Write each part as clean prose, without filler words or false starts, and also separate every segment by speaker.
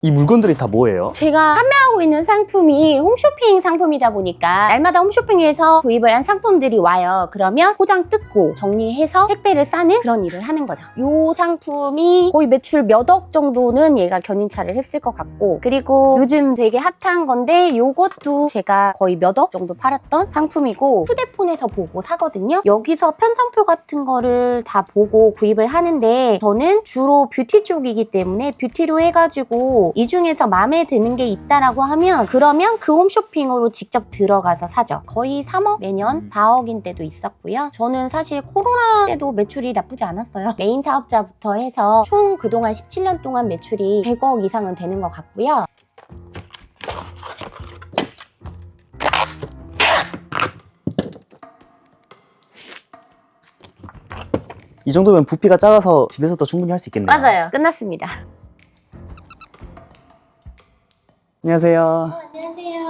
Speaker 1: 이 물건들이 다 뭐예요?
Speaker 2: 제가 판매하고 있는 상품이 홈쇼핑 상품이다 보니까 날마다 홈쇼핑에서 구입을 한 상품들이 와요. 그러면 포장 뜯고 정리해서 택배를 싸는 그런 일을 하는 거죠. 이 상품이 거의 매출 몇 억 정도는 얘가 견인차를 했을 것 같고, 그리고 요즘 되게 핫한 건데 이것도 제가 거의 몇 억 정도 팔았던 상품이고, 휴대폰에서 보고 사거든요. 여기서 편성표 같은 거를 다 보고 구입을 하는데, 저는 주로 뷰티 쪽이기 때문에 뷰티로 해가지고 이 중에서 마음에 드는 게 있다라고 하면 그러면 그 홈쇼핑으로 직접 들어가서 사죠. 거의 3억, 매년 4억인 때도 있었고요. 저는 사실 코로나 때도 매출이 나쁘지 않았어요. 메인 사업자부터 해서 총 그동안 17년 동안 매출이 100억 이상은 되는 것 같고요.
Speaker 1: 이 정도면 부피가 작아서 집에서도 충분히 할 수 있겠네요.
Speaker 2: 맞아요. 끝났습니다.
Speaker 1: 안녕하세요.
Speaker 2: 안녕하세요.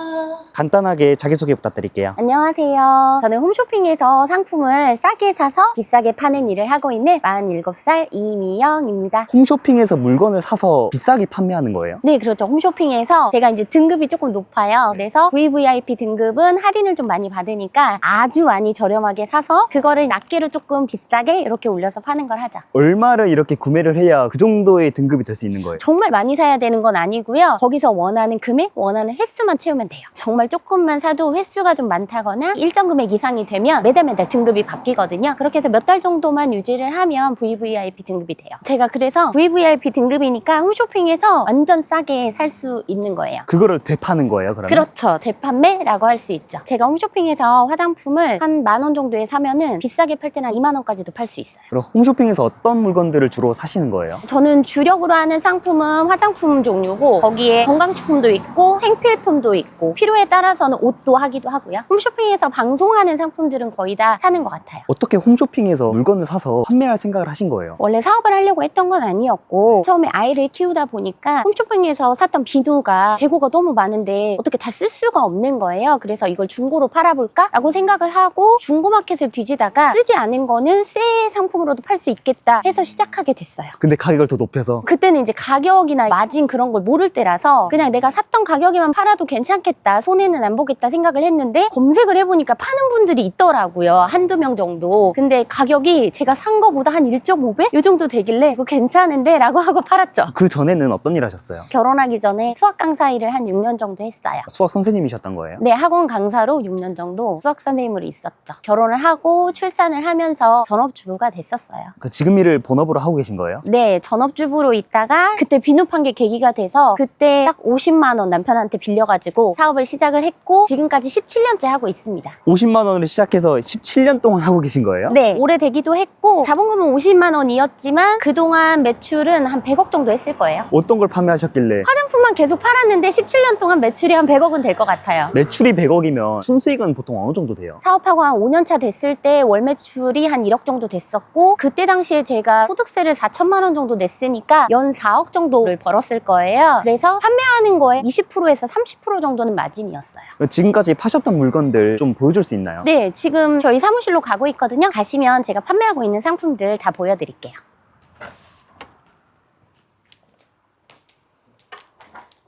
Speaker 1: 간단하게 자기소개 부탁드릴게요.
Speaker 2: 안녕하세요. 저는 홈쇼핑에서 상품을 싸게 사서 비싸게 파는 일을 하고 있는 47살 이미영입니다.
Speaker 1: 홈쇼핑에서 물건을 사서 비싸게 판매하는 거예요?
Speaker 2: 네, 그렇죠. 홈쇼핑에서 제가 이제 등급이 조금 높아요. 그래서 VVIP 등급은 할인을 좀 많이 받으니까 아주 많이 저렴하게 사서 그거를 낱개로 조금 비싸게 이렇게 올려서 파는 걸 하죠.
Speaker 1: 얼마를 이렇게 구매를 해야 그 정도의 등급이 될 수 있는 거예요?
Speaker 2: 정말 많이 사야 되는 건 아니고요. 거기서 원하는 금액, 원하는 횟수만 채우면 돼요. 정말 조금만 사도 횟수가 좀 많다거나 일정 금액 이상이 되면 매달 등급이 바뀌거든요. 그렇게 해서 몇 달 정도만 유지를 하면 VVIP 등급이 돼요. 제가 그래서 VVIP 등급이니까 홈쇼핑에서 완전 싸게 살 수 있는 거예요.
Speaker 1: 그거를 되파는 거예요, 그러면?
Speaker 2: 그렇죠. 재판매라고 할 수 있죠. 제가 홈쇼핑에서 화장품을 한 10,000원 정도에 사면은 비싸게 팔 때는 20,000원까지도 팔 수 있어요.
Speaker 1: 그럼 홈쇼핑에서 어떤 물건들을 주로 사시는 거예요?
Speaker 2: 저는 주력으로 하는 상품은 화장품 종류고, 거기에 건강식품도 있고 생필품도 있고 필요에 따라서는 옷도 하기도 하고요. 홈쇼핑에서 방송하는 상품들은 거의 다 사는 것 같아요.
Speaker 1: 어떻게 홈쇼핑에서 물건을 사서 판매할 생각을 하신 거예요?
Speaker 2: 원래 사업을 하려고 했던 건 아니었고, 처음에 아이를 키우다 보니까 홈쇼핑에서 샀던 비누가 재고가 너무 많은데 어떻게 다 쓸 수가 없는 거예요. 그래서 이걸 중고로 팔아볼까? 라고 생각을 하고 중고마켓을 뒤지다가 쓰지 않은 거는 새 상품으로도 팔 수 있겠다 해서 시작하게 됐어요.
Speaker 1: 근데 가격을 더 높여서?
Speaker 2: 그때는 이제 가격이나 마진 그런 걸 모를 때라서 그냥 내가 샀던 가격에만 팔아도 괜찮겠다, 손해는 안 보겠다 생각을 했는데, 검색을 해보니까 파는 분들이 있더라고요. 한두 명 정도. 근데 가격이 제가 산 거보다 한 1.5배? 요 정도 되길래 이거 괜찮은데? 라고 하고 팔았죠.
Speaker 1: 그 전에는 어떤 일 하셨어요?
Speaker 2: 결혼하기 전에 수학 강사 일을 한 6년 정도 했어요.
Speaker 1: 수학 선생님이셨던 거예요?
Speaker 2: 네, 학원 강사로 6년 정도 수학 선생님으로 있었죠. 결혼을 하고 출산을 하면서 전업주부가 됐었어요.
Speaker 1: 그 지금 일을 본업으로 하고 계신 거예요?
Speaker 2: 네, 전업주부로 있다가 그때 비누 판 게 계기가 돼서 그때 딱 50만 원 남편한테 빌려가지고 사업을 시작을 했고 지금까지 17년째 하고 있습니다.
Speaker 1: 50만 원을 시작해서 17년 동안 하고 계신 거예요?
Speaker 2: 네, 오래되기도 했고 자본금은 50만 원이었지만 그동안 매출은 한 100억 정도 했을 거예요.
Speaker 1: 어떤 걸 판매하셨길래?
Speaker 2: 화장품만 계속 팔았는데 17년 동안 매출이 한 100억은 될 것 같아요.
Speaker 1: 매출이 100억이면 순수익은 보통 어느 정도 돼요?
Speaker 2: 사업하고 한 5년차 됐을 때 월 매출이 한 1억 정도 됐었고, 그때 당시에 제가 소득세를 4천만 원 정도 냈으니까 연 4억 정도를 벌었을 거예요. 그래서 판매하는 거에 20%에서 30% 정도는 마진이었어요.
Speaker 1: 지금까지 파셨던 물건들 좀 보여줄 수 있나요?
Speaker 2: 네, 지금 저희 사무실로 가고 있거든요. 가시면 제가 판매하고 있는 상품들 다 보여드릴게요.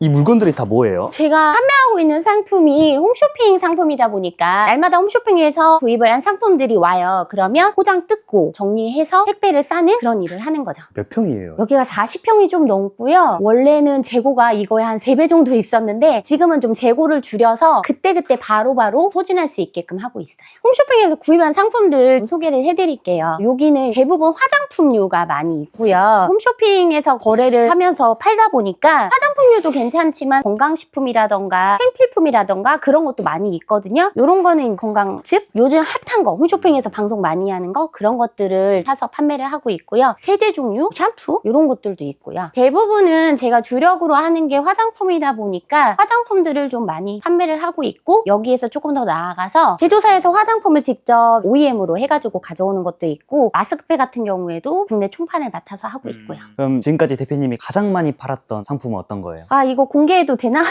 Speaker 1: 이 물건들이 다 뭐예요?
Speaker 2: 제가 판매하고 있는 상품이 홈쇼핑 상품이다 보니까 날마다 홈쇼핑에서 구입을 한 상품들이 와요. 그러면 포장 뜯고 정리해서 택배를 싸는 그런 일을 하는 거죠.
Speaker 1: 몇 평이에요?
Speaker 2: 여기가 40평이 좀 넘고요. 원래는 재고가 이거에 한 3배 정도 있었는데 지금은 좀 재고를 줄여서 그때그때 바로바로 소진할 수 있게끔 하고 있어요. 홈쇼핑에서 구입한 상품들 좀 소개를 해드릴게요. 여기는 대부분 화장품류가 많이 있고요. 홈쇼핑에서 거래를 하면서 팔다 보니까 화장품류도 괜찮지만 건강식품이라던가 생필품이라던가 그런 것도 많이 있거든요. 이런 거는 건강즙, 요즘 핫한 거 홈쇼핑에서 방송 많이 하는 거, 그런 것들을 사서 판매를 하고 있고요. 세제 종류, 샴푸 이런 것들도 있고요. 대부분은 제가 주력으로 하는 게 화장품이다 보니까 화장품들을 좀 많이 판매를 하고 있고, 여기에서 조금 더 나아가서 제조사에서 화장품을 직접 OEM으로 해가지고 가져오는 것도 있고, 마스크팩 같은 경우에도 국내 총판을 맡아서 하고 있고요.
Speaker 1: 그럼 지금까지 대표님이 가장 많이 팔았던 상품은 어떤 거예요?
Speaker 2: 아, 이거 공개해도 되나?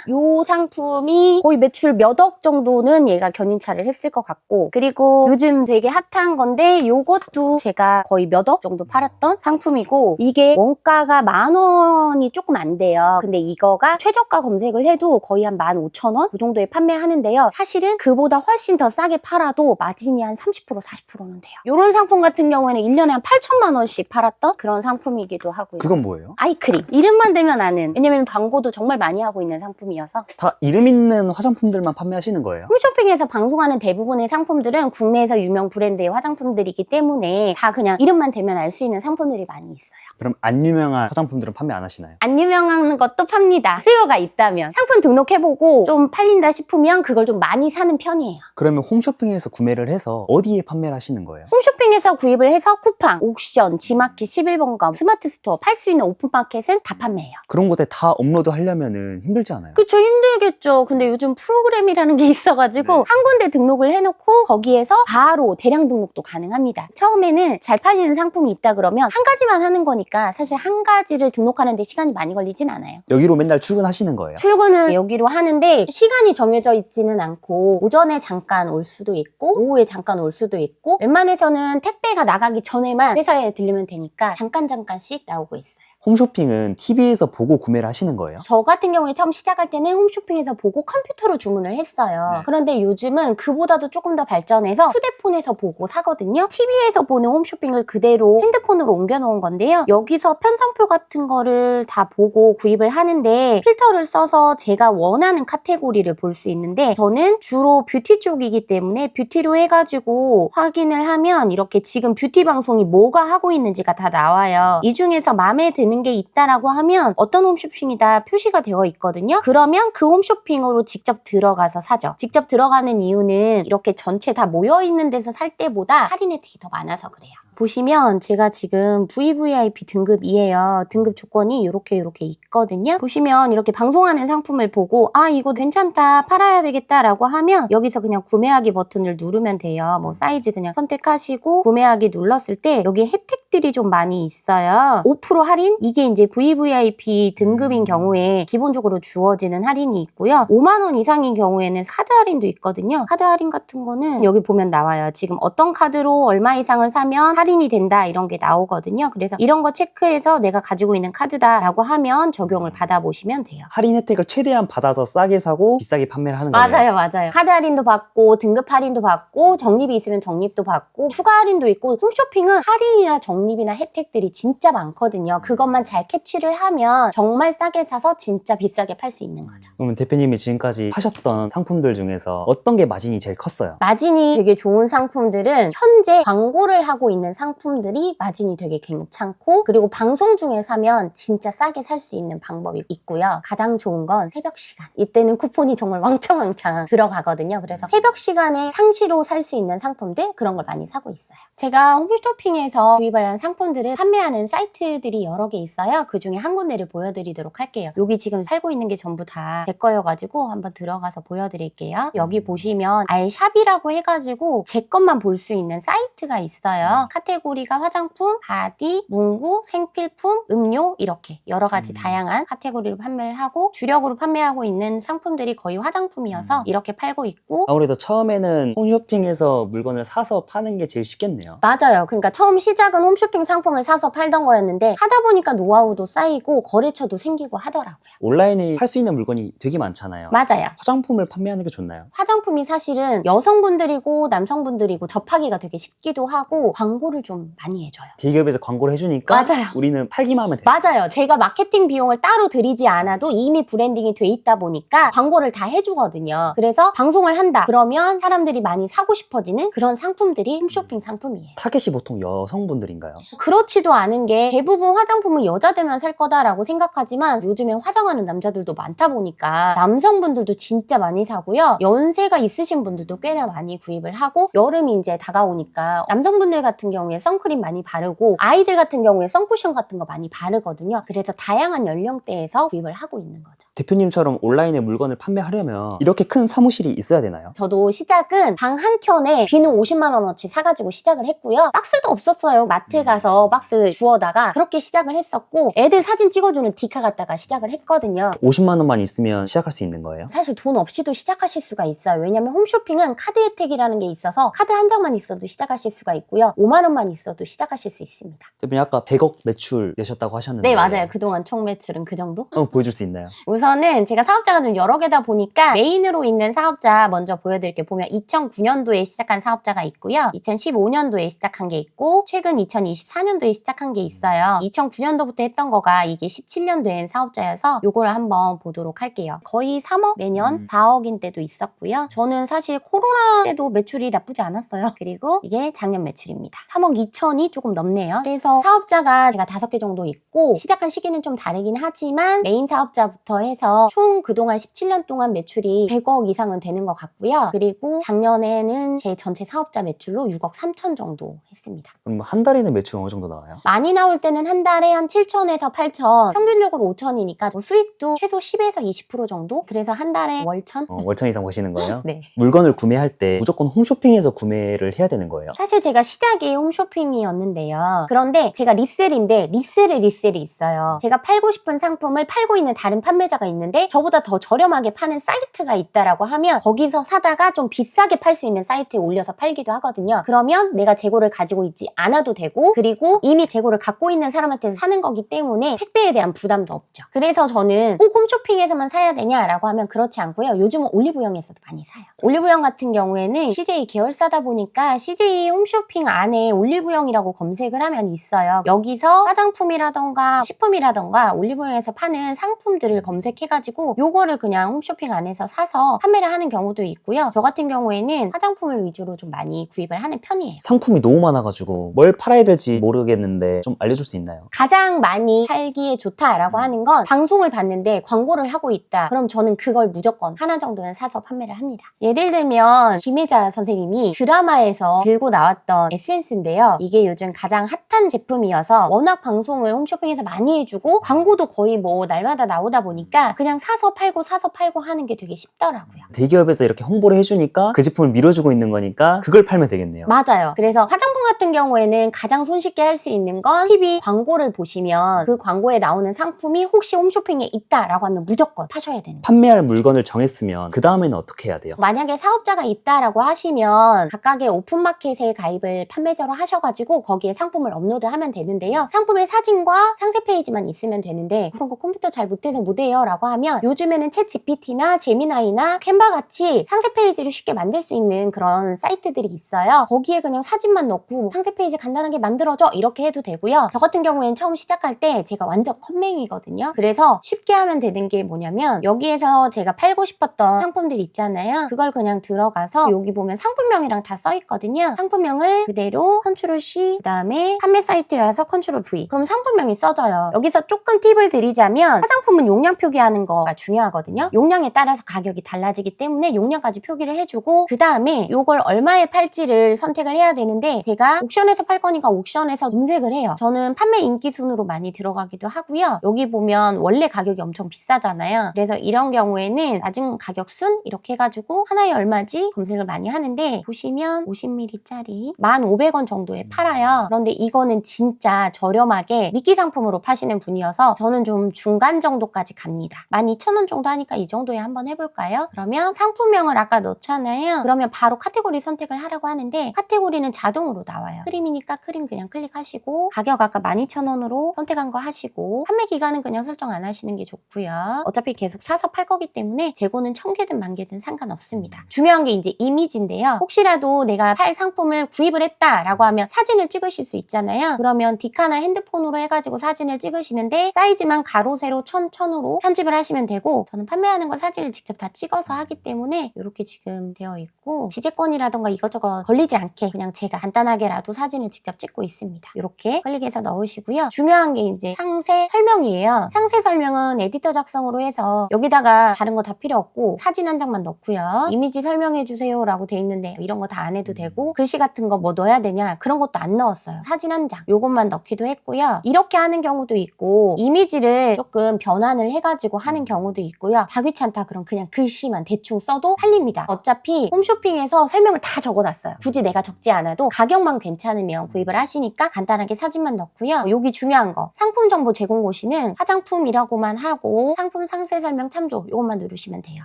Speaker 2: 이 상품이 거의 매출 몇 억 정도는 얘가 견인차를 했을 것 같고, 그리고 요즘 되게 핫한 건데 요것도 제가 거의 몇 억 정도 팔았던 상품이고, 이게 원가가 10,000원이 조금 안 돼요. 근데 이거가 최저가 검색을 해도 거의 한 15,000원 그 정도에 판매하는데요. 사실은 그보다 훨씬 더 싸게 팔아도 마진이 한 30% 40%는 돼요. 이런 상품 같은 경우에는 1년에 한 8천만 원씩 팔았던 그런 상품이기도 하고요.
Speaker 1: 그건 뭐예요?
Speaker 2: 아이크림. 이름만 대면 아는. 왜냐면 광고도 정말 많이 하고 있는 상품이어서.
Speaker 1: 다 이름 있는 화장품들만 판매하시는 거예요?
Speaker 2: 홈쇼핑에서 방송하는 대부분의 상품들은 국내에서 유명 브랜드의 화장품들이기 때문에 다 그냥 이름만 대면 알 수 있는 상품들이 많이 있어요.
Speaker 1: 그럼 안 유명한 화장품들은 판매 안 하시나요?
Speaker 2: 안 유명한 것도 팝니다. 수요가 있다면. 상품 등록해보고 좀 팔린다 싶으면 그걸 좀 많이 사는 편이에요.
Speaker 1: 그러면 홈쇼핑에서 구매를 해서 어디에 판매를 하시는 거예요?
Speaker 2: 홈쇼핑에서 구입을 해서 쿠팡, 옥션, 지마켓, 11번가, 스마트 스토어 팔 수 있는 오픈마켓은 다 판매해요.
Speaker 1: 그런 곳에 다 업로드 하려면은 힘들지 않아요?
Speaker 2: 그쵸, 힘들겠죠. 근데 요즘 프로그램이라는 게 있어가지고
Speaker 1: 네.
Speaker 2: 한 군데 등록을 해놓고 거기에서 바로 대량 등록도 가능합니다. 처음에는 잘 팔리는 상품이 있다 그러면 한 가지만 하는 거니까 사실 한 가지를 등록하는데 시간이 많이 걸리진 않아요.
Speaker 1: 여기로 맨날 출근하시는 거예요?
Speaker 2: 출근은 여기로 하는데 시간이 정해져 있지는 않고 오전에 잠깐 올 수도 있고 오후에 잠깐 올 수도 있고 웬만해서는 택배가 나가기 전에만 회사에 들리면 되니까 잠깐씩 나오고 있어요.
Speaker 1: 홈쇼핑은 TV에서 보고 구매를 하시는 거예요?
Speaker 2: 저 같은 경우에 처음 시작할 때는 홈쇼핑에서 보고 컴퓨터로 주문을 했어요.
Speaker 1: 네.
Speaker 2: 그런데 요즘은 그보다도 조금 더 발전해서 휴대폰에서 보고 사거든요. TV에서 보는 홈쇼핑을 그대로 핸드폰으로 옮겨놓은 건데요. 여기서 편성표 같은 거를 다 보고 구입을 하는데 필터를 써서 제가 원하는 카테고리를 볼 수 있는데 저는 주로 뷰티 쪽이기 때문에 뷰티로 해가지고 확인을 하면 이렇게 지금 뷰티 방송이 뭐가 하고 있는지가 다 나와요. 이 중에서 마음에 드는 게 있다라고 하면 어떤 홈쇼핑이다 표시가 되어 있거든요. 그러면 그 홈쇼핑으로 직접 들어가서 사죠. 직접 들어가는 이유는 이렇게 전체 다 모여있는 데서 살 때보다 할인 혜택이 더 많아서 그래요. 보시면 제가 지금 VVIP 등급이에요. 등급 조건이 이렇게 있거든요. 보시면 이렇게 방송하는 상품을 보고 아 이거 괜찮다 팔아야 되겠다라고 하면 여기서 그냥 구매하기 버튼을 누르면 돼요. 뭐 사이즈 그냥 선택하시고 구매하기 눌렀을 때 여기 혜택들이 좀 많이 있어요. 5% 할인? 이게 이제 VVIP 등급인 경우에 기본적으로 주어지는 할인이 있고요. 5만 원 이상인 경우에는 카드 할인도 있거든요. 카드 할인 같은 거는 여기 보면 나와요. 지금 어떤 카드로 얼마 이상을 사면 할인이 된다 이런 게 나오거든요. 그래서 이런 거 체크해서 내가 가지고 있는 카드다라고 하면 적용을 받아보시면 돼요.
Speaker 1: 할인 혜택을 최대한 받아서 싸게 사고 비싸게 판매를 하는 거예요?
Speaker 2: 맞아요. 카드 할인도 받고 등급 할인도 받고 적립이 있으면 적립도 받고 추가 할인도 있고 홈쇼핑은 할인이나 적립이나 혜택들이 진짜 많거든요. 그것만 잘 캐치를 하면 정말 싸게 사서 진짜 비싸게 팔 수 있는 거죠.
Speaker 1: 그러면 대표님이 지금까지 하셨던 상품들 중에서 어떤 게 마진이 제일 컸어요?
Speaker 2: 마진이 되게 좋은 상품들은 현재 광고를 하고 있는 상품들이 마진이 되게 괜찮고 그리고 방송 중에 사면 진짜 싸게 살 수 있는 방법이 있고요. 가장 좋은 건 새벽 시간. 이때는 쿠폰이 정말 왕창 들어가거든요. 그래서 새벽 시간에 상시로 살 수 있는 상품들 그런 걸 많이 사고 있어요. 제가 홈쇼핑에서 구입을 한 상품들을 판매하는 사이트들이 여러 개 있어요. 그 중에 한 군데를 보여드리도록 할게요. 여기 지금 살고 있는 게 전부 다 제 거여가지고 한번 들어가서 보여드릴게요. 여기 보시면 아예 샵이라고 해가지고 제 것만 볼 수 있는 사이트가 있어요. 카테고리가 화장품, 바디, 문구, 생필품, 음료 이렇게 여러 가지 다양한 카테고리를 판매를 하고 주력으로 판매하고 있는 상품들이 거의 화장품이어서 이렇게 팔고 있고
Speaker 1: 아무래도 처음에는 홈쇼핑에서 물건을 사서 파는 게 제일 쉽겠네요.
Speaker 2: 맞아요. 그러니까 처음 시작은 홈쇼핑 상품을 사서 팔던 거였는데 하다 보니까 노하우도 쌓이고 거래처도 생기고 하더라고요.
Speaker 1: 온라인에 팔 수 있는 물건이 되게 많잖아요.
Speaker 2: 맞아요.
Speaker 1: 화장품을 판매하는 게 좋나요?
Speaker 2: 화장품이 사실은 여성분들이고 남성분들이고 접하기가 되게 쉽기도 하고 광고를 좀 많이 해줘요.
Speaker 1: 대기업에서 광고를 해주니까
Speaker 2: 맞아요.
Speaker 1: 우리는 팔기만 하면 돼요.
Speaker 2: 맞아요. 제가 마케팅 비용을 따로 들이지 않아도 이미 브랜딩이 돼 있다 보니까 광고를 다 해주거든요. 그래서 방송을 한다. 그러면 사람들이 많이 사고 싶어지는 그런 상품들이 홈쇼핑 상품이에요.
Speaker 1: 타겟이 보통 여성분들인가요?
Speaker 2: 그렇지도 않은 게 대부분 화장품은 여자들만 살 거다라고 생각하지만 요즘에 화장하는 남자들도 많다 보니까 남성분들도 진짜 많이 사고요. 연세가 있으신 분들도 꽤나 많이 구입을 하고 여름이 이제 다가오니까 남성분들 같은 경우에 선크림 많이 바르고 아이들 같은 경우에 선쿠션 같은 거 많이 바르거든요. 그래서 다양한 연령대에서 구입을 하고 있는 거죠.
Speaker 1: 대표님처럼 온라인에 물건을 판매하려면 이렇게 큰 사무실이 있어야 되나요?
Speaker 2: 저도 시작은 방 한 켠에 비누 50만 원어치 사가지고 시작을 했고요. 박스도 없었어요. 마트 가서 박스 주워다가 그렇게 시작을 했었고 애들 사진 찍어주는 디카 갔다가 시작을 했거든요.
Speaker 1: 50만 원만 있으면 시작할 수 있는 거예요?
Speaker 2: 사실 돈 없이도 시작하실 수가 있어요. 왜냐면 홈쇼핑은 카드 혜택이라는 게 있어서 카드 한 장만 있어도 시작하실 수가 있고요. 5만 원만 있어도 시작하실 수 있습니다.
Speaker 1: 대표님 아까 100억 매출 내셨다고 하셨는데
Speaker 2: 네, 맞아요. 그동안 총 매출은 그 정도?
Speaker 1: 한번 보여줄 수 있나요?
Speaker 2: 우선은 제가 사업자가 좀 여러 개다 보니까 메인으로 있는 사업자 먼저 보여드릴게요. 보면 2009년도에 시작한 사업자가 있고요. 2015년도에 시작한 게 있고 최근 2024년도에 시작한 게 있어요. 2009년도부터 했던 거가 이게 17년도엔 사업자여서 요걸 한번 보도록 할게요. 거의 3억? 매년 4억인 때도 있었고요. 저는 사실 코로나 때도 매출이 나쁘지 않았어요. 그리고 이게 작년 매출입니다. 3억 2천이 조금 넘네요. 그래서 사업자가 제가 5개 정도 있고 시작한 시기는 좀 다르긴 하지만 메인 사업자부터 해서 총 그동안 17년 동안 매출이 100억 이상은 되는 것 같고요. 그리고 작년에는 제 전체 사업자 매출로 6억 3천 정도 했습니다.
Speaker 1: 그럼 한 달에는 매출 어느 정도 나와요?
Speaker 2: 많이 나올 때는 한 달에 한 7천에서 8천, 평균적으로 5천이니까 수익도 최소 10에서 20% 정도? 그래서 한 달에 월천?
Speaker 1: 월천 이상 버시는 거예요?
Speaker 2: 네.
Speaker 1: 물건을 구매할 때 무조건 홈쇼핑에서 구매를 해야 되는 거예요?
Speaker 2: 사실 제가 시작이 홈쇼핑이었는데요. 그런데 제가 리셀인데 리셀이 있어요. 제가 팔고 싶은 상품을 팔고 있는 다른 판매자가 있는데 저보다 더 저렴하게 파는 사이트가 있다라고 하면 거기서 사다가 좀 비싸게 팔 수 있는 사이트에 올려서 팔기도 하거든요. 그러면 내가 재고를 가지고 있지 않아도 되고 그리고 이미 재고를 갖고 있는 사람한테서 사는 거기 때문에 택배에 대한 부담도 없죠. 그래서 저는 꼭 홈쇼핑에서만 사야 되냐라고 하면 그렇지 않고요. 요즘은 올리브영에서도 많이 사요. 올리브영 같은 경우에는 CJ 계열사다 보니까 CJ 홈쇼핑 안에 올리브영이라고 검색을 하면 있어요. 여기서 화장품이라던가 식품이라던가 올리브영에서 파는 상품들을 검색해가지고 요거를 그냥 홈쇼핑 안에서 사서 판매를 하는 경우도 있고요. 저 같은 경우에는 화장품을 위주로 좀 많이 구입을 하는 편이에요.
Speaker 1: 상품이 너무 많아가지고 뭘 팔아야 될지 모르겠는데 좀 알려줄 수 있나요?
Speaker 2: 가장 많이 팔기에 좋다라고 하는 건 방송을 봤는데 광고를 하고 있다. 그럼 저는 그걸 무조건 하나 정도는 사서 판매를 합니다. 예를 들면 김혜자 선생님이 드라마에서 들고 나왔던 에센스인데요. 이게 요즘 가장 핫한 제품이어서 워낙 방송을 홈쇼핑에서 많이 해주고 광고도 거의 뭐 날마다 나오다 보니까 그냥 사서 팔고 하는 게 되게 쉽더라고요.
Speaker 1: 대기업에서 이렇게 홍보를 해주니까 그 제품을 밀어주고 있는 거니까 그걸 팔면 되겠네요.
Speaker 2: 맞아요. 그래서 화장품 같은 경우에는 가장 손쉽게 할 수 있는 건 TV 광고를 보시면 그 광고에 나오는 상품이 혹시 홈쇼핑에 있다라고 하면 무조건 파셔야 되는 거예요.
Speaker 1: 판매할 물건을 정했으면 그 다음에는 어떻게 해야 돼요?
Speaker 2: 만약에 사업자가 있다라고 하시면 각각의 오픈마켓에 가입을 판매자로 하셔가지고 거기에 상품을 업로드하면 되는데요. 상품의 사진과 상세 페이지만 있으면 되는데 그런 거 컴퓨터 잘 못해서 못해요 라고 하면 요즘에는 챗 GPT나 제미나이나 캔바 같이 상세 페이지를 쉽게 만들 수 있는 그런 사이트들이 있어요. 거기에 그냥 사진만 넣고 상세 페이지 간단하게 만들어줘 이렇게 해도 되고요. 저 같은 경우에는 처음 시작할 때 제가 완전 컴맹이거든요. 그래서 쉽게 하면 되는 게 뭐냐면 여기에서 제가 팔고 싶었던 상품들 있잖아요. 그걸 그냥 들어가서 여기 보면 상품명이랑 다 써 있거든요. 상품명을 그대로 컨트롤 C 그다음에 판매 사이트에 와서 컨트롤 V 그럼 상품명이 써져요. 여기서 조금 팁을 드리자면 화장품은 용량 표기하는 거가 중요하거든요. 용량에 따라서 가격이 달라지기 때문에 용량까지 표기를 해주고 그 다음에 이걸 얼마에 팔지를 선택을 해야 되는데 제가 옥션에서 팔 거니까 옥션에서 검색을 해요. 저는 판매 인기 순으로 많이 들어가기도 하고요. 여기 보면 원래 가격이 엄청 비싸잖아요. 그래서 이런 경우에는 낮은 가격 순 이렇게 해가지고 하나에 얼마지 검색을 많이 하는데 보시면 50ml짜리 1,500원 정도에 팔아요. 그런데 이거는 진짜 저렴하게 미끼 상품으로 파시는 분이어서 저는 좀 중간 정도까지 갑니다. 12,000원 정도 하니까 이 정도에 한번 해볼까요? 그러면 상품명을 아까 넣잖아요. 그러면 바로 카테고리 선택을 하라고 하는데 카테고리는 자동으로 나와요. 크림이니까 크림 그냥 클릭하시고 가격 아까 12,000원으로 선택한 거 하시고 판매 기간은 그냥 설정 안 하시는 게 좋고요. 어차피 계속 사서 팔 거기 때문에 재고는 1000개든 10,000개든 상관없습니다. 중요한 게 이제 이미지인데요. 혹시라도 내가 팔 상품을 구입을 했다라고 하면 사진을 찍으실 수 있잖아요. 그러면 디카나 핸드폰으로 해가지고 사진을 찍으시는데 사이즈만 가로 세로 1000으로 편집을 하시면 되고 저는 판매하는 걸 사진을 직접 다 찍어서 하기 때문에 이렇게 지금 되어 있고 지재권이라던가 이것저것 걸리지 않게 그냥 제가 간단하게라도 나도 사진을 직접 찍고 있습니다. 이렇게 클릭해서 넣으시고요. 중요한 게 이제 상세 설명이에요. 상세 설명은 에디터 작성으로 해서 여기다가 다른 거 다 필요 없고 사진 한 장만 넣고요. 이미지 설명해 주세요 라고 돼 있는데 이런 거 다 안 해도 되고 글씨 같은 거 뭐 넣어야 되냐 그런 것도 안 넣었어요. 사진 한 장 요것만 넣기도 했고요. 이렇게 하는 경우도 있고 이미지를 조금 변환을 해가지고 하는 경우도 있고요. 다 귀찮다 그럼 그냥 글씨만 대충 써도 팔립니다. 어차피 홈쇼핑에서 설명을 다 적어놨어요. 굳이 내가 적지 않아도 가격만 괜찮으면 구입을 하시니까 간단하게 사진만 넣고요. 여기 중요한 거 상품 정보 제공 고시는 화장품이라고만 하고 상품 상세 설명 참조 이것만 누르시면 돼요.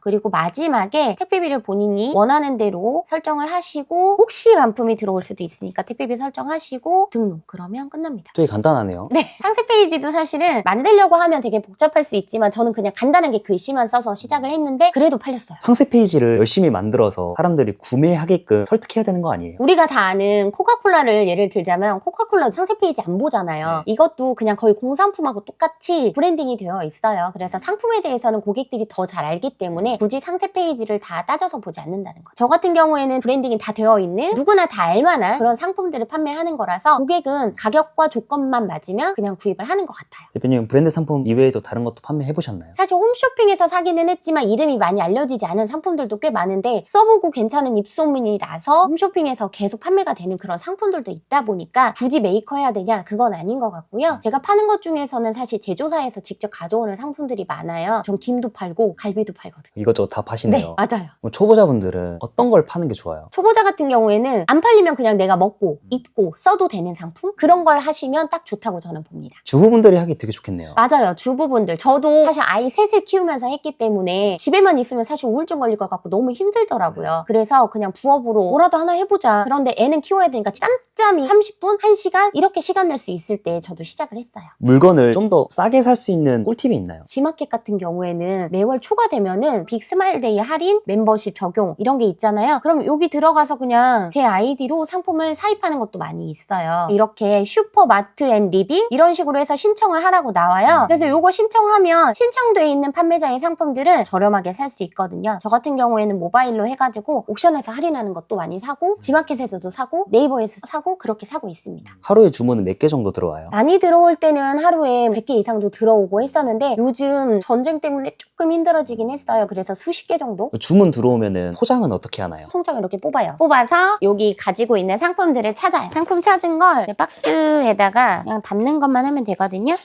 Speaker 2: 그리고 마지막에 택배비를 본인이 원하는 대로 설정을 하시고 혹시 반품이 들어올 수도 있으니까 택배비 설정하시고 등록 그러면 끝납니다.
Speaker 1: 되게 간단하네요.
Speaker 2: 네, 상세 페이지도 사실은 만들려고 하면 되게 복잡할 수 있지만 저는 그냥 간단하게 글씨만 써서 시작을 했는데 그래도 팔렸어요.
Speaker 1: 상세 페이지를 열심히 만들어서 사람들이 구매하게끔 설득해야 되는 거 아니에요?
Speaker 2: 우리가 다 아는 코카콜라를 예를 들자면 코카콜라 상세 페이지 안 보잖아요. 이것도 그냥 거의 공산품하고 똑같이 브랜딩이 되어 있어요. 그래서 상품에 대해서는 고객들이 더 잘 알기 때문에 굳이 상세 페이지를 다 따져서 보지 않는다는 거죠. 저 같은 경우에는 브랜딩이 다 되어 있는 누구나 다 알만한 그런 상품들을 판매하는 거라서 고객은 가격과 조건만 맞으면 그냥 구입을 하는 것 같아요.
Speaker 1: 대표님 브랜드 상품 이외에도 다른 것도 판매해 보셨나요?
Speaker 2: 사실 홈쇼핑에서 사기는 했지만 이름이 많이 알려지지 않은 상품들도 꽤 많은데 써보고 괜찮은 입소문이 나서 홈쇼핑에서 계속 판매가 되는 그런 상품들도 있다 보니까 굳이 메이커 해야 되냐 그건 아닌 것 같고요. 제가 파는 것 중에서는 사실 제조사에서 직접 가져오는 상품들이 많아요. 전 김도 팔고 갈비도 팔거든요.
Speaker 1: 이것저것 다 파시네요.
Speaker 2: 네, 맞아요.
Speaker 1: 그럼 초보자분들은 어떤 걸 파는 게 좋아요?
Speaker 2: 초보자 같은 경우에는 안 팔리면 그냥 내가 먹고 입고 써도 되는 상품? 그런 걸 하시면 딱 좋다고 저는 봅니다.
Speaker 1: 주부분들이 하기 되게 좋겠네요.
Speaker 2: 맞아요. 주부분들. 저도 사실 아이 셋을 키우면서 했기 때문에 집에만 있으면 사실 우울증 걸릴 것 같고 너무 힘들더라고요. 그래서 그냥 부업으로 뭐라도 하나 해보자. 그런데 애는 키워야 되니까 짬짬이 30분, 1시간 이렇게 시간 낼 수 있을 때 저도 시작을 했어요.
Speaker 1: 물건을 좀 더 싸게 살 수 있는 꿀팁이 있나요?
Speaker 2: 지마켓 같은 경우에는 매월 초가 되면은 빅스마일데이 할인, 멤버십 적용 이런 게 있잖아요. 그럼 여기 들어가서 그냥 제 아이디로 상품을 사입하는 것도 많이 있어요. 이렇게 슈퍼마트 앤 리빙 이런 식으로 해서 신청을 하라고 나와요. 그래서 요거 신청하면 신청돼 있는 판매자의 상품들은 저렴하게 살 수 있거든요. 저 같은 경우에는 모바일로 해가지고 옥션에서 할인하는 것도 많이 사고 지마켓에서도 사고 네이버에서 사고 그렇게 사고 있습니다.
Speaker 1: 하루에 주문은 몇 개 정도 들어와요?
Speaker 2: 많이 들어올 때는 하루에 100개 이상도 들어오고 했었는데 요즘 전쟁 때문에 조금 힘들어지긴 했어요. 그래서 수십 개 정도?
Speaker 1: 주문 들어오면은 포장은 어떻게 하나요?
Speaker 2: 통장 이렇게 뽑아요. 뽑아서 여기 가지고 있는 상품들을 찾아요. 상품 찾은 걸 이제 박스에다가 그냥 담는 것만 하면 되거든요.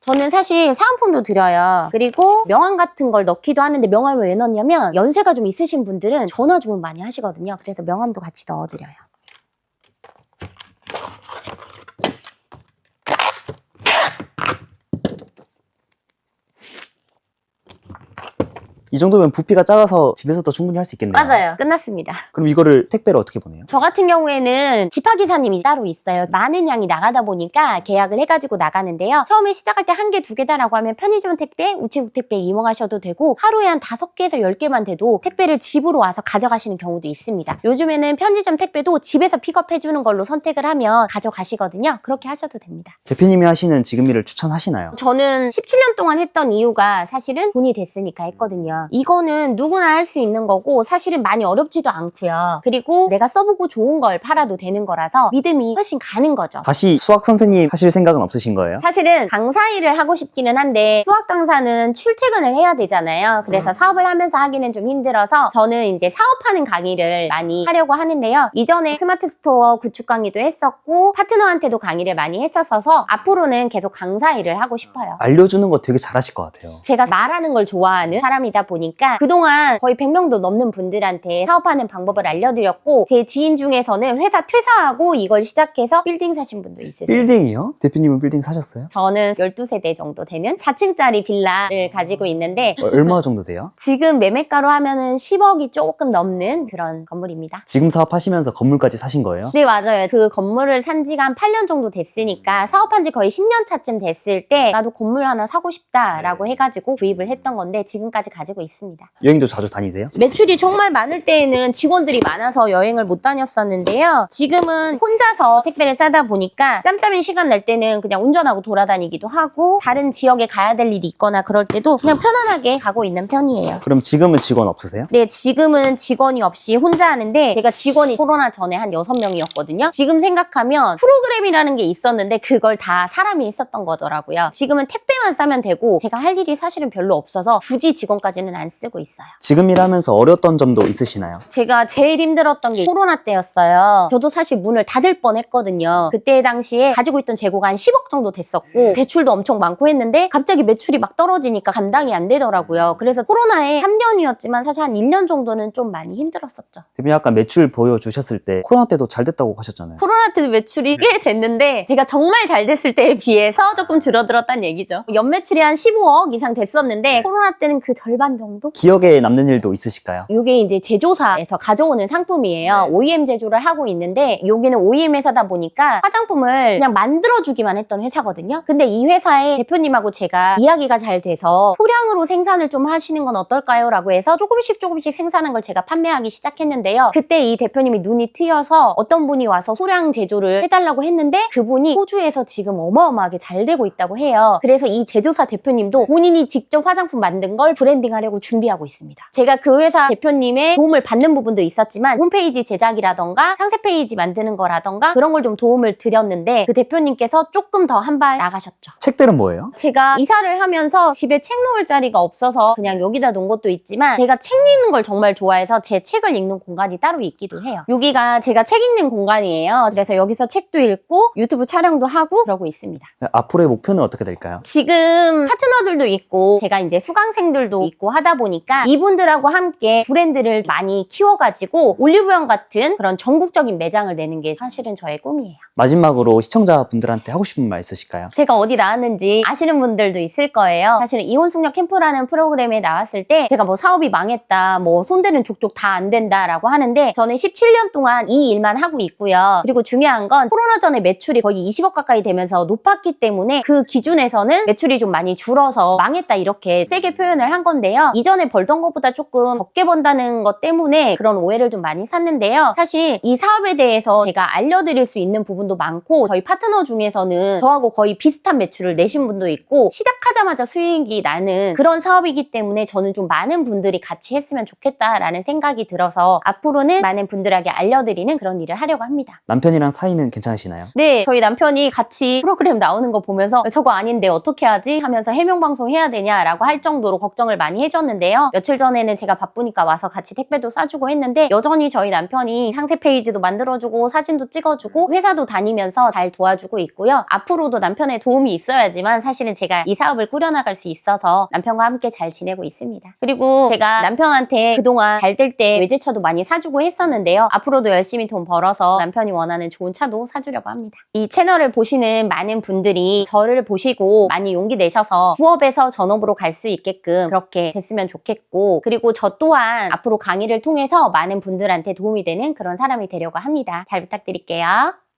Speaker 2: 저는 사실 사은품도 드려요. 그리고 명함 같은 걸 넣기도 하는데 명함을 왜 넣냐면 연세가 좀 있으신 분들은 전화 주문 많이 하시거든요. 그래서 명함도 같이 넣어드려요.
Speaker 1: 이 정도면 부피가 작아서 집에서도 충분히 할 수 있겠네요.
Speaker 2: 맞아요. 끝났습니다.
Speaker 1: 그럼 이거를 택배로 어떻게 보내요?
Speaker 2: 저 같은 경우에는 지파기사님이 따로 있어요. 많은 양이 나가다 보니까 계약을 해가지고 나가는데요. 처음에 시작할 때 1개, 2개다라고 하면 편의점 택배, 우체국 택배 이용하셔도 되고 하루에 한 5개에서 10개만 돼도 택배를 집으로 와서 가져가시는 경우도 있습니다. 요즘에는 편의점 택배도 집에서 픽업해주는 걸로 선택을 하면 가져가시거든요. 그렇게 하셔도 됩니다.
Speaker 1: 대표님이 하시는 지금 일을 추천하시나요?
Speaker 2: 저는 17년 동안 했던 이유가 사실은 돈이 됐으니까 했거든요. 이거는 누구나 할 수 있는 거고 사실은 많이 어렵지도 않고요. 그리고 내가 써보고 좋은 걸 팔아도 되는 거라서 믿음이 훨씬 가는 거죠.
Speaker 1: 다시 수학 선생님 하실 생각은 없으신 거예요?
Speaker 2: 사실은 강사 일을 하고 싶기는 한데 수학 강사는 출퇴근을 해야 되잖아요. 그래서 사업을 하면서 하기는 좀 힘들어서 저는 이제 사업하는 강의를 많이 하려고 하는데요. 이전에 스마트 스토어 구축 강의도 했었고 파트너한테도 강의를 많이 했었어서 앞으로는 계속 강사 일을 하고 싶어요.
Speaker 1: 알려주는 거 되게 잘하실 것 같아요.
Speaker 2: 제가 말하는 걸 좋아하는 사람이다 보니까 그동안 거의 100명도 넘는 분들한테 사업하는 방법을 알려드렸고 제 지인 중에서는 회사 퇴사하고 이걸 시작해서 빌딩 사신 분도 있으세요.
Speaker 1: 빌딩이요? 대표님은 빌딩 사셨어요?
Speaker 2: 저는 12세대 정도 되는 4층짜리 빌라를 가지고 있는데
Speaker 1: 얼마 정도 돼요?
Speaker 2: 지금 매매가로 하면은 10억이 조금 넘는 그런 건물입니다.
Speaker 1: 지금 사업하시면서 건물까지 사신 거예요?
Speaker 2: 네, 맞아요. 그 건물을 산 지가 한 8년 정도 됐으니까 사업한 지 거의 10년 차쯤 됐을 때 나도 건물 하나 사고 싶다라고 해가지고 구입을 했던 건데 지금까지 가지고 쓰고 있습니다.
Speaker 1: 여행도 자주 다니세요?
Speaker 2: 매출이 정말 많을 때에는 직원들이 많아서 여행을 못 다녔었는데요. 지금은 혼자서 택배를 싸다 보니까 짬짬이 시간 날 때는 그냥 운전하고 돌아다니기도 하고 다른 지역에 가야 될 일이 있거나 그럴 때도 그냥 편안하게 가고 있는 편이에요.
Speaker 1: 그럼 지금은 직원 없으세요?
Speaker 2: 네, 지금은 직원이 없이 혼자 하는데 제가 직원이 코로나 전에 한 6명이었거든요. 지금 생각하면 프로그램이라는 게 있었는데 그걸 다 사람이 했었던 거더라고요. 지금은 택배만 싸면 되고 제가 할 일이 사실은 별로 없어서 굳이 직원까지는 안 쓰고 있어요.
Speaker 1: 지금 일하면서 어려웠던 점도 있으시나요?
Speaker 2: 제가 제일 힘들었던 게 코로나 때였어요. 저도 사실 문을 닫을 뻔했거든요. 그때 당시에 가지고 있던 재고가 한 10억 정도 됐었고 대출도 엄청 많고 했는데 갑자기 매출이 막 떨어지니까 감당이 안 되더라고요. 그래서 코로나에 3년이었지만 사실 한 1년 정도는 좀 많이 힘들었었죠.
Speaker 1: 대표님 아까 매출 보여주셨을 때 코로나 때도 잘 됐다고 하셨잖아요.
Speaker 2: 코로나 때 매출이 꽤 됐는데 제가 정말 잘 됐을 때에 비해서 조금 줄어들었다는 얘기죠. 연매출이 한 15억 이상 됐었는데 코로나 때는 그 절반 정도?
Speaker 1: 기억에 남는 일도 있으실까요?
Speaker 2: 이게 이제 제조사에서 가져오는 상품이에요. OEM 제조를 하고 있는데 여기는 OEM 회사다 보니까 화장품을 그냥 만들어주기만 했던 회사거든요. 근데 이 회사의 대표님하고 제가 이야기가 잘 돼서 소량으로 생산을 좀 하시는 건 어떨까요? 라고 해서 조금씩 생산한 걸 제가 판매하기 시작했는데요. 그때 이 대표님이 눈이 트여서 어떤 분이 와서 소량 제조를 해달라고 했는데 그분이 호주에서 지금 어마어마하게 잘 되고 있다고 해요. 그래서 이 제조사 대표님도 본인이 직접 화장품 만든 걸 브랜딩하려고 준비하고 있습니다. 제가 그 회사 대표님의 도움을 받는 부분도 있었지만 홈페이지 제작이라던가 상세 페이지 만드는 거라던가 그런 걸 좀 도움을 드렸는데 그 대표님께서 조금 더 한 발 나가셨죠.
Speaker 1: 책들은 뭐예요?
Speaker 2: 제가 이사를 하면서 집에 책 놓을 자리가 없어서 그냥 여기다 놓은 것도 있지만 제가 책 읽는 걸 정말 좋아해서 제 책을 읽는 공간이 따로 있기도 해요. 여기가 제가 책 읽는 공간이에요. 그래서 여기서 책도 읽고 유튜브 촬영도 하고 그러고 있습니다.
Speaker 1: 앞으로의 목표는 어떻게 될까요?
Speaker 2: 지금 파트너들도 있고 제가 이제 수강생들도 있고 하다 보니까 이분들하고 함께 브랜드를 많이 키워가지고 올리브영 같은 그런 전국적인 매장을 내는 게 사실은 저의 꿈이에요.
Speaker 1: 마지막으로 시청자분들한테 하고 싶은 말 있으실까요?
Speaker 2: 제가 어디 나왔는지 아시는 분들도 있을 거예요. 사실은 이혼숙녀 캠프라는 프로그램에 나왔을 때 제가 뭐 사업이 망했다, 뭐 손대는 족족 다 안 된다라고 하는데 저는 17년 동안 이 일만 하고 있고요. 그리고 중요한 건 코로나 전에 매출이 거의 20억 가까이 되면서 높았기 때문에 그 기준에서는 매출이 좀 많이 줄어서 망했다 이렇게 세게 표현을 한 건데요. 이전에 벌던 것보다 조금 적게 번다는 것 때문에 그런 오해를 좀 많이 샀는데요. 사실 이 사업에 대해서 제가 알려드릴 수 있는 부분도 많고 저희 파트너 중에서는 저하고 거의 비슷한 매출을 내신 분도 있고 시작하자마자 수익이 나는 그런 사업이기 때문에 저는 좀 많은 분들이 같이 했으면 좋겠다라는 생각이 들어서 앞으로는 많은 분들에게 알려드리는 그런 일을 하려고 합니다.
Speaker 1: 남편이랑 사이는 괜찮으시나요?
Speaker 2: 네, 저희 남편이 같이 프로그램 나오는 거 보면서 저거 아닌데 어떻게 하지? 하면서 해명방송 해야 되냐라고 할 정도로 걱정을 많이 해줬는데요. 며칠 전에는 제가 바쁘니까 와서 같이 택배도 싸주고 했는데 여전히 저희 남편이 상세 페이지도 만들어주고 사진도 찍어주고 회사도 다니면서 잘 도와주고 있고요. 앞으로도 남편의 도움이 있어야지만 사실은 제가 이 사업을 꾸려나갈 수 있어서 남편과 함께 잘 지내고 있습니다. 그리고 제가 남편한테 그동안 잘 될 때 외제차도 많이 사주고 했었는데요. 앞으로도 열심히 돈 벌어서 남편이 원하는 좋은 차도 사주려고 합니다. 이 채널을 보시는 많은 분들이 저를 보시고 많이 용기 내셔서 부업에서 전업으로 갈 수 있게끔 그렇게 됐으면 좋겠고 그리고 저 또한 앞으로 강의를 통해서 많은 분들한테 도움이 되는 그런 사람이 되려고 합니다. 잘 부탁드릴게요.